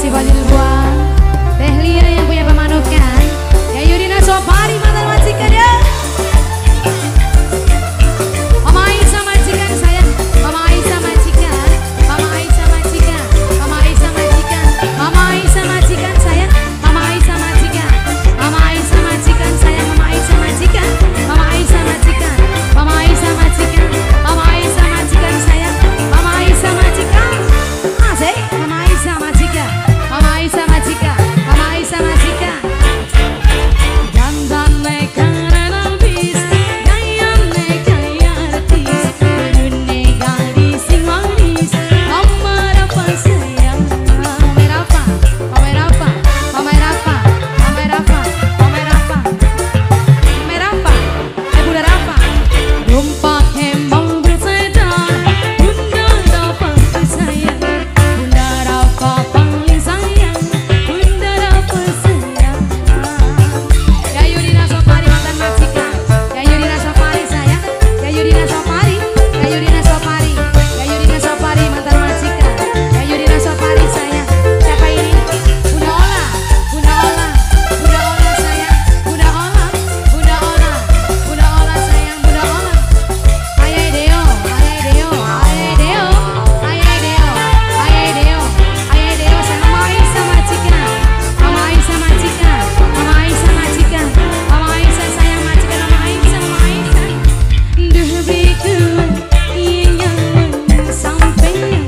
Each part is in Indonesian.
si Fadil Buang, Teh Lia yang punya pemanukan, ya Yudina Sopari mantan majikan ya. Mama Aisyah majikan saya, Mama Aisyah majikan, Mama Aisyah majikan, Mama Aisyah majikan, Mama Aisyah majikan saya, Mama Aisyah majikan, Mama Aisyah majikan saya, Mama Aisyah majikan, Mama Aisyah majikan, Mama Aisyah majikan, Mama Aisyah majikan saya, Mama Aisyah majikan, asik, Mama Aisyah majikan, Mama Aisyah majikan, Mama Aisyah majikan. Dandan karena habis, gaya artis, dunia gadis sing manis, nomor apa sayang, nomor apa, nomor apa, nomor apa, nomor apa, nomor apa, nomor apa, Bunda Rafa, rumpak emang berseda, Bunda Rafa sayang, Bunda Rafa paling sayang, Bunda Rafa sayang. Ya Yudina Sopari mantan majikan, ya Yudina Sopari sayang, ya Yudina Sopari, ya Yudina Sopari, ya Yudina Sopari mantan majikan, ya Yudina Sopari sayang. Siapa ini? Bunda Ola, Bunda Ola, Bunda Ola sayang, Bunda Ola, Bunda Ola, Bunda Ola sayang, Bunda Ola. Ayah Deo, Ayah Deo, Ayah Deo, Ayah Deo, Ayah Deo, Ayah Deo sayang. Mama Aisyah majikan, Mama Aisyah majikan, Mama Aisyah majikan, Mama Aisyah sayang majikan, Mama Aisyah, Mama Aisyah. Duh berikan yang sampai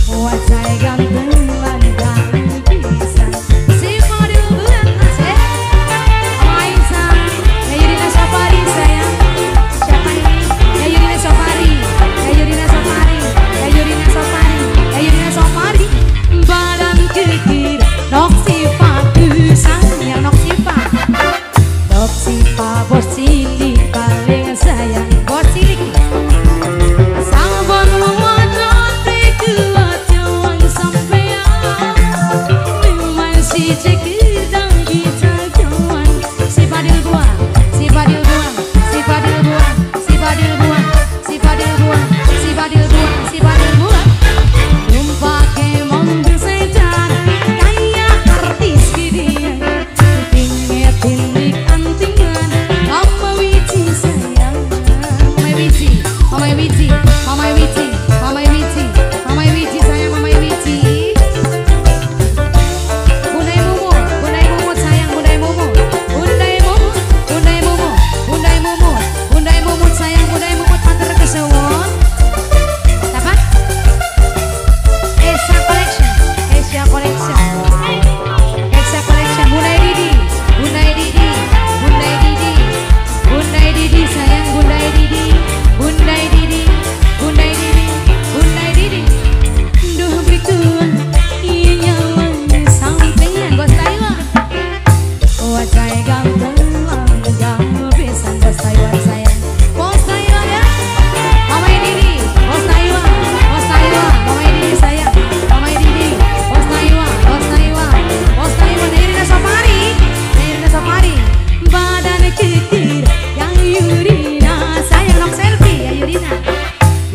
wajah ganteng landang bisa si Fadil Buang asik. Mama Aisyah, ya Yudina Sopari sayang. Siapa ini? Ya Yudina Sopari, ya Yudina Sopari, ya Yudina Sopari, ya Yudina Sopari. Badan kekir, nok sifatu sayang, nok sifat, nok sifat bos cilik paling sayang, bos cilik. Sabar mewadon kuat jawan sampean, memang si cekir dan kita kawan. Si Fadil Buang, si Fadil Buang, si Fadil Buang, si Fadil Buang, si Fadil Buang, si Fadil Buang, si Fadil Buang. Rumpak emang bersedan, kaya artis gede, tinggi tindik antingan, Mama Wiji sayang, Mama Wiji, Mama Wiji, Mama Wiji, Mama Wiji, Mama Wiji sayang, Mama Wiji. Bundai Mumu sayang, Bundai Mumu, Bundai Mumu, Bundai Mumu, Bundai Mumu, Bundai Mumu sayang, Bundai Mumu matur kesuwun. Apa? Asia Collection, Asia Collection, Asia Collection. Bundai Didi, Bundai Didi, Bundai Didi, Bundai Didi sayang, Bundai Didi, Bundai Didi, Bundai Didi, Bundai Didi. Duh berikut iya sampeyan bos Taiwan, wajah ganteng langgang besan bos Taiwan sayang, bos Taiwan ya. Mama Didi, bos Taiwan, bos Taiwan, Mama Didi sayang, Mama Didi, bos Taiwan, bos Taiwan, bos Taiwan. Ya Yudina Sopari, ya Yudina Sopari. Badan kekir, yang Yudina sayang, nok selfie ya Yudina,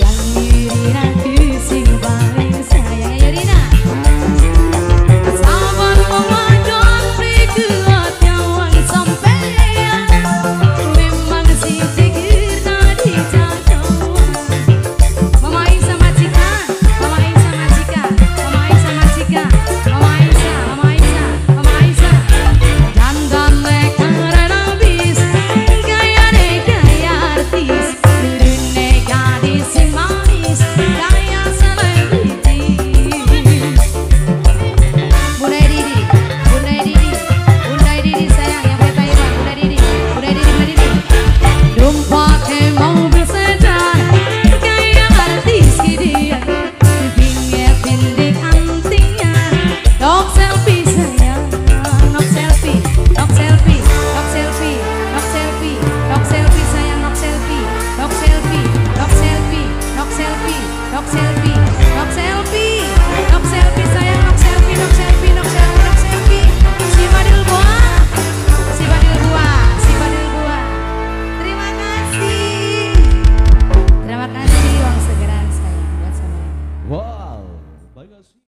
yang Yudina kusing paling sayang, ya Yudina. Sabar mewadon kuat jawan sampean, memang si cekir tadi jagawan. Mama Aisyah majikan, Mama Aisyah majikan, Mama Aisyah majikan, Mama Aisyah, Mama Aisyah, Mama Aisyah. Dandan karena habis, gaya artis, dunia gadis sing manis, gaya selebritis. Bundai Didi, Bundai Didi, Bundai Didi sayang, yang punya Taiwan, Bundai Didi, Bundai Didi, Bundai Didi. Rumpak emang bersedan, gaya artis gede, tinggi tindik antingan, nok selfie sayang, nok selfie, nok selfie, nok selfie, nok selfie, nok selfie sayang, nok selfie, nok selfie, nok selfie, nok selfie, nok selfie, nok selfie, nok selfie sayang, nok selfie, nok selfie, nok selfie, nok selfie. Si Fadil Buang, si Fadil Buang, si Fadil Buang. Terima kasih, terima kasih uang segeran sayang buat semuanya. Wow, bagus.